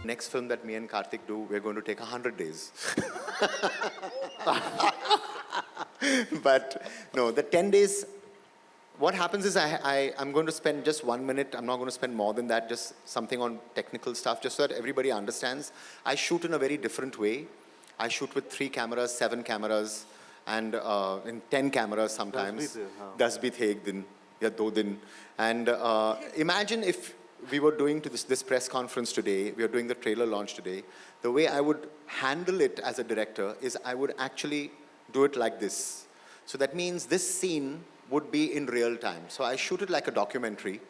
Next film that me and Karthik do, we're going to take 100 days. But no, the 10 days, what happens is I'm going to spend just 1 minute. I'm not going to spend more than that, just something on technical stuff, just so that everybody understands. I shoot in a very different way. I shoot with 3 cameras, 7 cameras, and in 10 cameras sometimes. 10 bhi the ek din, ya 2 din. And imagine if we were doing to this press conference today, we are doing the trailer launch today, the way I would handle it as a director is I would actually do it like this. So that means this scene would be in real time. So I shoot it like a documentary,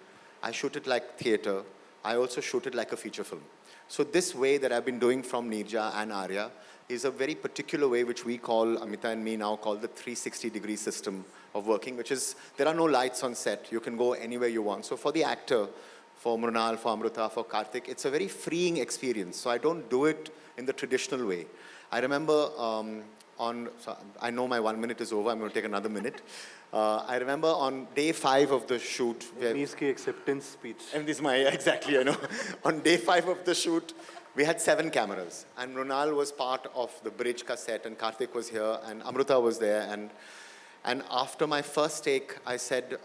I shoot it like theater, I also shoot it like a feature film. So this way that I've been doing from Neerja and Arya is a very particular way which we call, Amita and me now call the 360-degree system of working, which is, there are no lights on set, you can go anywhere you want. So for the actor, for Mrunal, for Amruta, for Karthik, it's a very freeing experience. So I don't do it in the traditional way. I remember so I know my 1 minute is over, I'm going to take another minute. I remember on day 5 of the shoot. Ani's acceptance speech. And this is my, exactly, I know. On day 5 of the shoot, we had 7 cameras. And Mrunal was part of the bridge ka set, and Karthik was here, and Amruta was there. And after my first take, I said,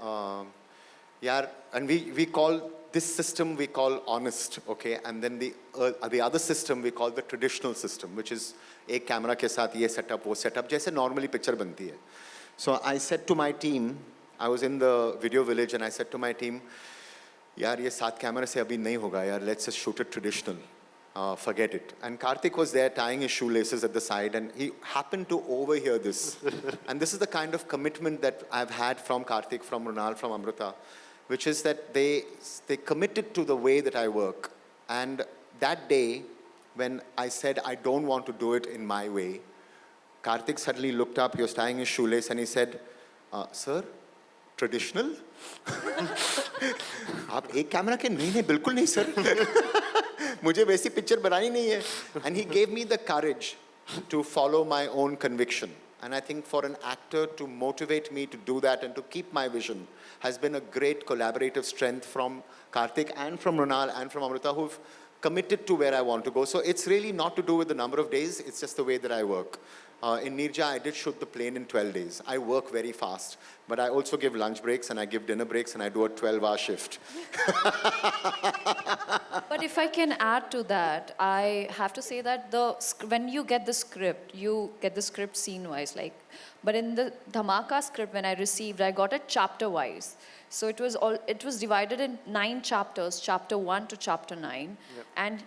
yaar, and we call this system, we call honest, okay? And then the other system, we call the traditional system, which is एक camera के साथ ये setup, वो setup, जैसे normally picture बनती है. So I said to my team, I was in the video village, and I said to my team, यार ये 7 कैमरे से अभी नहीं होगा यार, let's just shoot it traditional. Forget it. And Karthik was there tying his shoelaces at the side, and he happened to overhear this. And this is the kind of commitment that I've had from Karthik, from Mrunal, from Amruta, which is that they committed to the way that I work. And that day, when I said I don't want to do it in my way, Karthik suddenly looked up, he was tying his shoelace, and he said, sir, traditional? आप एक camera के नहीं बिल्कुल नहीं sir मुझे वैसी picture बनानी नहीं है. And he gave me the courage to follow my own conviction. And I think for an actor to motivate me to do that and to keep my vision has been a great collaborative strength from Karthik and from Mrunal and from Amruta, who've committed to where I want to go. So it's really not to do with the number of days, it's just the way that I work. In Neerja, I did shoot the plane in 12 days. I work very fast, but I also give lunch breaks and I give dinner breaks and I do a 12-hour shift. But if I can add to that, I have to say that when you get the script scene-wise. But in the Dhamaka script, when I received, I got it chapter-wise. So it was divided in 9 chapters, chapter 1 to chapter 9. Yep. And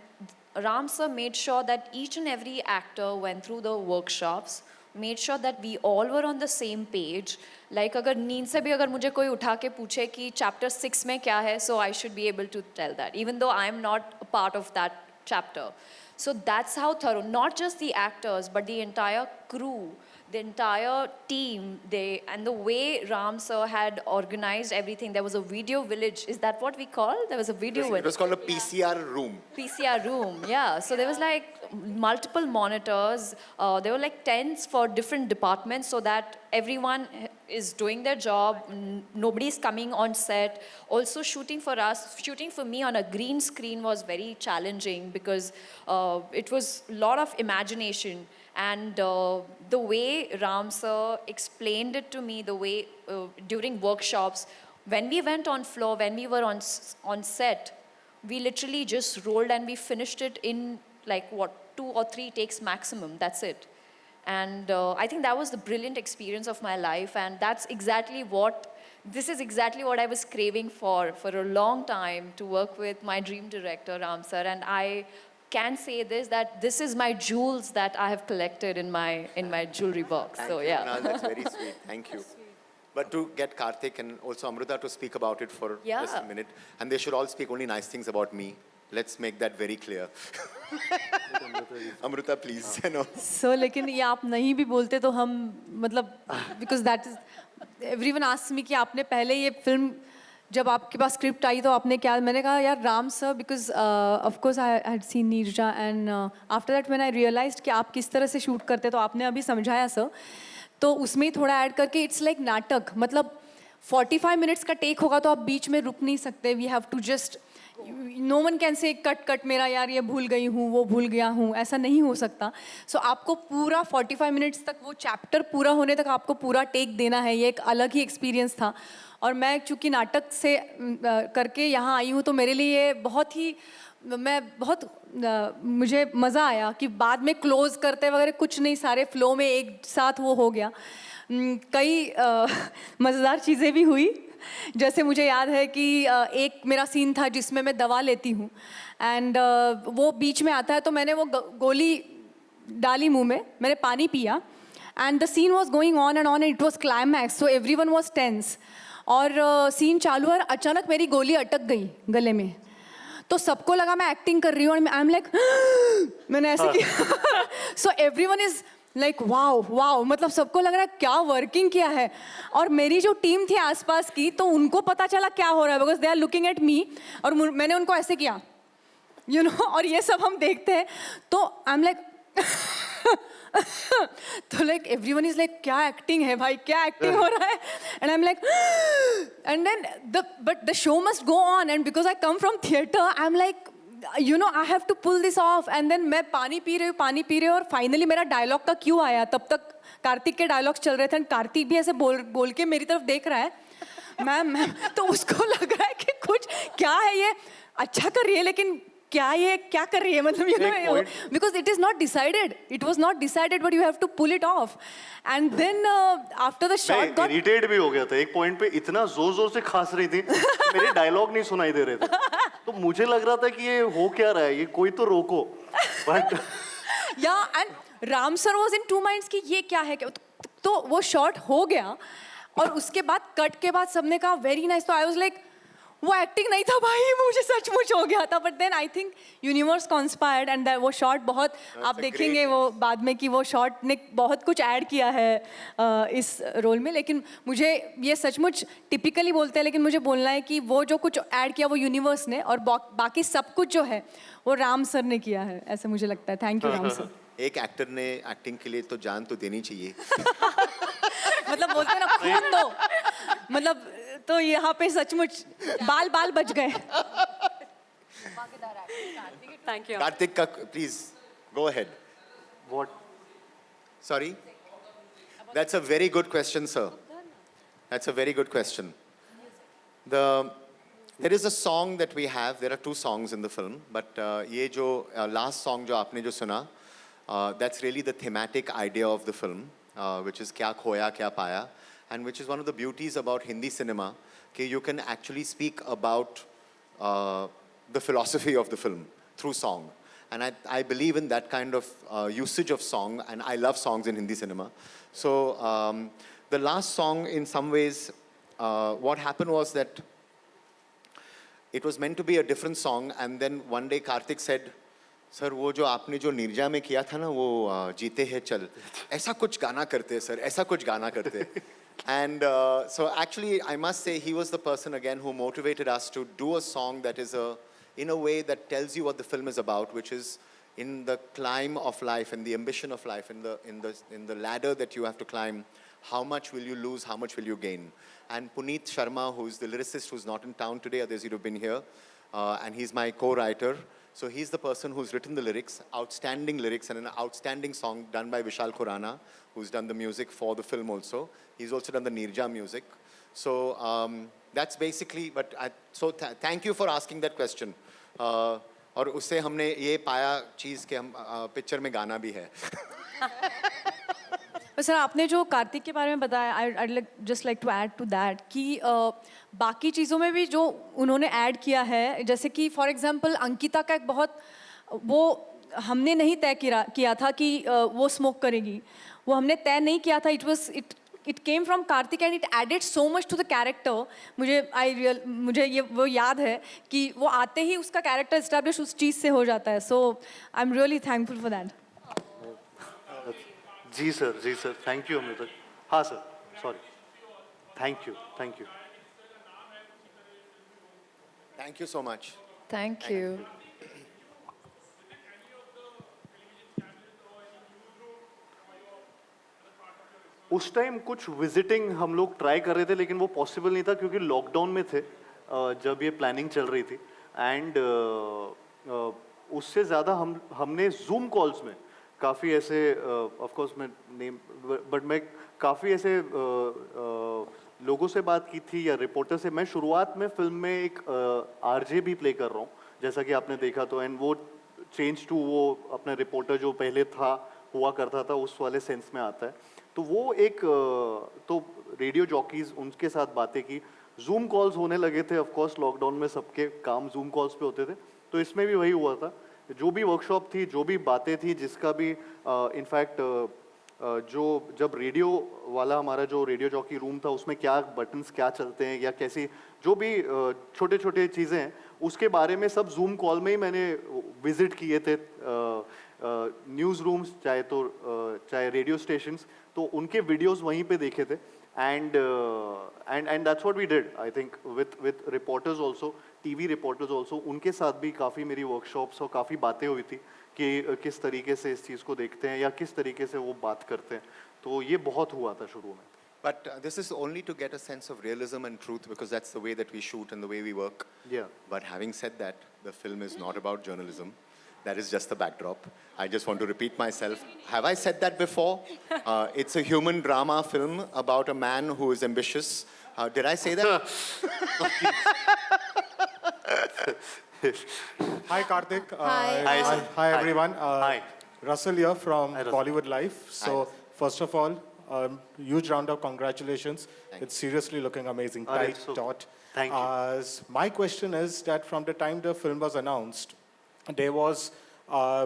Ram sir made sure that each and every actor went through the workshops, made sure that we all were on the same page. Like अगर नींद से भी अगर मुझे कोई उठा के पूछे कि chapter 6 में क्या है, so I should be able to tell that, even though I am not a part of that chapter. So that's how thorough, not just the actors, but the entire crew, the entire team, and the way Ram sir had organized everything. There was a video village. Is that what we call? There was a video village. It was called a PCR room. PCR room, yeah. So there was like multiple monitors. There were like tents for different departments so that everyone is doing their job. Nobody's coming on set. Also shooting for me on a green screen was very challenging because it was a lot of imagination. And the way Ram sir explained it to me, the way during workshops, when we went on floor, when we were on set, we literally just rolled and we finished it in 2 or 3 takes maximum. That's it. And I think that was the brilliant experience of my life, and this is exactly what I was craving for a long time, to work with my dream director Ram sir. And I can say that this is my jewels that I have collected in my jewelry box. Thank so you, yeah. Mrunal, that's very sweet. Thank you. But to get Karthik and also Amruta to speak about it for just a minute, and they should all speak only nice things about me. Let's make that very clear. Amruta, please. So, लेकिन ये आप नहीं भी बोलते तो हम because that is everyone asks me कि आपने पहले ये film जब आपके पास स्क्रिप्ट आई तो आपने क्या, मैंने कहा यार Ram sir, because of course I had seen Neerja and after that when I realised कि आप किस तरह से शूट करते, तो आपने अभी समझाया सर, तो उसमें ही थोड़ा ऐड करके इट्स लाइक नाटक, मतलब 45 मिनट्स का टेक होगा तो आप बीच में रुक नहीं सकते. We have to just, no one can say cut cut मेरा यार ये भूल गई हूँ वो भूल गया हूँ, ऐसा नहीं हो सकता. सो आपको पूरा 45 मिनट्स तक वो चैप्टर पूरा होने तक आपको पूरा टेक देना है. ये एक अलग ही एक्सपीरियंस था. और मैं चूँकि नाटक से करके यहाँ आई हूँ तो मेरे लिए बहुत ही, मैं बहुत मुझे मज़ा आया कि बाद में क्लोज करते वगैरह कुछ नहीं, सारे फ्लो में एक साथ वो हो गया. कई मज़ेदार चीज़ें भी हुई. जैसे मुझे याद है कि एक मेरा सीन था जिसमें मैं दवा लेती हूँ एंड वो बीच में आता है तो मैंने वो गोली डाली मुंह में, मैंने पानी पिया and the scene was going on and it was climax, so everyone was tense. और सीन चालू और अचानक मेरी गोली अटक गई गले में. तो सबको लगा मैं एक्टिंग कर रही हूँ और आई एम लाइक मैंने ऐसे किया. So everyone is like wow wow, मतलब सबको लग रहा है क्या वर्किंग किया है. और मेरी जो टीम थी आसपास की तो उनको पता चला क्या हो रहा है, because they are looking at me. और मैंने उनको ऐसे किया यू नो और ये सब हम देखते हैं तो आई एम लाइक तो लाइक एवरीवन इज लाइक क्या एक्टिंग है भाई, क्या एक्टिंग हो रहा है. And I am like and then but the show must go on and because I come from theatre I am like you know I have to pull this off. And then मैं पानी P रही हूँ और finally मेरा dialogue का Q आया. तब तक कार्तिक के डायलॉग्स चल रहे थे एंड कार्तिक भी ऐसे बोल के मेरी तरफ देख रहा है, मैम. तो उसको लग रहा है कि कुछ क्या है ये, अच्छा कर रही है लेकिन क्या ये क्या कर रही है, मतलब you know because it is not decided, it was not decided but you have to pull it off. And then after the shot मैं इरिटेट भी हो गया था. एक पॉइंट पे इतना जोर जोर से खांस रही थी मेरे डायलॉग नहीं सुनाई दे रहे थे. तो मुझे लग रहा था कि ये हो क्या रहा है, ये कोई तो रोको. बट या and Ram sir was in two minds कि ये क्या है क्या. तो वो शॉट हो गया और उसके बाद कट के बाद सबने कहा वेरी नाइस. तो आई वाज लाइक वो एक्टिंग नहीं था भाई, मुझे सचमुच हो गया था. But then I think universe conspired and वो शॉट बहुत आप देखेंगे वो बाद में कि वो शॉट ने बहुत कुछ ऐड किया है इस रोल में. लेकिन मुझे ये सचमुच टिपिकली बोलते हैं लेकिन मुझे बोलना है कि वो जो कुछ ऐड किया वो यूनिवर्स ने और बाकी सब कुछ जो है वो राम सर ने किया है, ऐसे मुझे लगता है. Thank you Ram sir. एक एक्टर ने एक्टिंग के लिए तो जान तो देनी चाहिए. मतलब बोलते हैं ना खून दो, मतलब तो यहाँ पे सचमुच बाल बाल बच गए. Thank you. Karthik, please go ahead. what Sorry? That's a very good question, sir. That's a very good question. There is a song that we have. There are two songs in the film, but ये जो last song जो आपने जो सुना, that's really the thematic idea of the film, which is क्या खोया क्या पाया, and which is one of the beauties about Hindi cinema, कि you can actually speak about the philosophy of the film through song. And I believe in that kind of usage of song, and I love songs in Hindi cinema. So the last song, in some ways, what happened was that it was meant to be a different song, and then one day Karthik said, sir वो जो आपने जो नीरजा में किया था ना वो जीते हैं चल, ऐसा कुछ गाना करते हैं सर, ऐसा कुछ गाना करते हैं. And so actually I must say he was the person again who motivated us to do a song that is in a way that tells you what the film is about, which is in the climb of life and the ambition of life, in the ladder that you have to climb. How much will you lose? How much will you gain? And Puneet Sharma, who's the lyricist who's not in town today, otherwise he'd have been here, and he's my co-writer. So he's the person who's written the lyrics, outstanding lyrics, and an outstanding song done by Vishal Khurana, who's done the music for the film also. He's also done the Nirja music. So that's basically, thank you for asking that question. और उससे हमने ये पाया चीज़ कि हम picture में गाना भी है. सर आपने जो कार्तिक के बारे में बताया, I just like to add to that कि बाकी चीज़ों में भी जो उन्होंने ऐड किया है, जैसे कि फॉर एग्जांपल अंकिता का एक बहुत वो हमने नहीं तय किया था कि वो स्मोक करेगी, वो हमने तय नहीं किया था. It came from Kartik and it added so much to the character. मुझे ये वो याद है कि वो आते ही उसका कैरेक्टर इस्टेब्लिश उस चीज़ से हो जाता है. So I am really thankful for that. जी सर, थैंक यू अमृता. हाँ sir, sorry, thank you. Thank you so much. Thank you. उस टाइम कुछ विजिटिंग हम लोग ट्राई कर रहे थे लेकिन वो पॉसिबल नहीं था क्योंकि लॉकडाउन में थे जब ये प्लानिंग चल रही थी एंड उससे ज़्यादा हमने जूम कॉल्स में काफ़ी ऐसे ऑफ कोर्स मैं नेम बट मैं काफ़ी ऐसे लोगों से बात की थी या रिपोर्टर से। मैं शुरुआत में फिल्म में एक आरजे भी प्ले कर रहा हूँ जैसा कि आपने देखा तो, एंड वो चेंज टू वो अपना रिपोर्टर जो पहले था हुआ करता था उस वाले सेंस में आता है। तो वो एक तो रेडियो जॉकीज उनके साथ बातें की, जूम कॉल्स होने लगे थे। ऑफ कोर्स लॉकडाउन में सबके काम जूम कॉल्स पे होते थे, तो इसमें भी वही हुआ था। जो भी वर्कशॉप थी, जो भी बातें थी, जिसका भी इनफैक्ट जो जब रेडियो वाला हमारा जो रेडियो जॉकी रूम था उसमें क्या बटन्स क्या चलते हैं या कैसी जो भी छोटे छोटे चीज़ें हैं उसके बारे में सब जूम कॉल में ही मैंने विजिट किए थे। न्यूज़ रूम्स चाहे रेडियो स्टेशंस, तो उनके वीडियोस वहीं पे देखे थे। And that's what we did I think with reporters also, TV reporters also. उनके साथ भी काफ़ी मेरी वर्कशॉप्स और काफ़ी बातें हुई थी कि किस तरीके से इस चीज़ को देखते हैं या किस तरीके से वो बात करते हैं। तो ये बहुत हुआ था शुरू में। But this is only to get a sense of realism and truth because that's the way that we shoot and the way we work. Yeah. But having said that, the film is not about journalism. That is just the backdrop. I just want to repeat myself. Have I said that before? It's a human drama film about a man who is ambitious. Did I say that? Hi, Karthik. Hi. Hi, sir. Hi, Hi. everyone. Hi. Russell here from Hi, Russell. Bollywood Life. So, first of all, huge round of congratulations. It's seriously looking amazing. Alright, Tight, so- taut. thank you. My question is that from the time the film was announced, there was,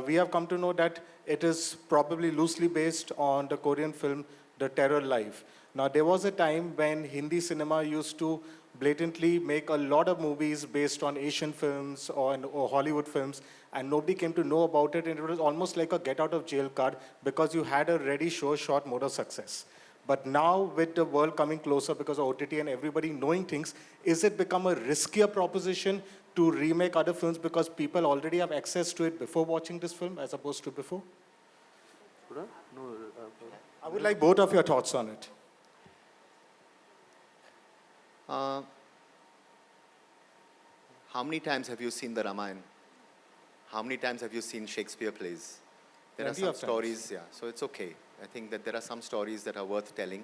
we have come to know that it is probably loosely based on the Korean film The Terror Life. Now, there was a time when Hindi cinema used to blatantly make a lot of movies based on Asian films or Hollywood films, and nobody came to know about it, and it was almost like a get out of jail card because you had a ready, sure shot mode of success. But now, with the world coming closer because of OTT and everybody knowing things, is it become a riskier proposition to remake other films because people already have access to it before watching this film as opposed to before? I would like both of your thoughts on it. How many times have you seen the Ramayana? How many times have you seen Shakespeare plays? There are Plenty some of times. stories, yeah, so it's okay. I think that there are some stories that are worth telling.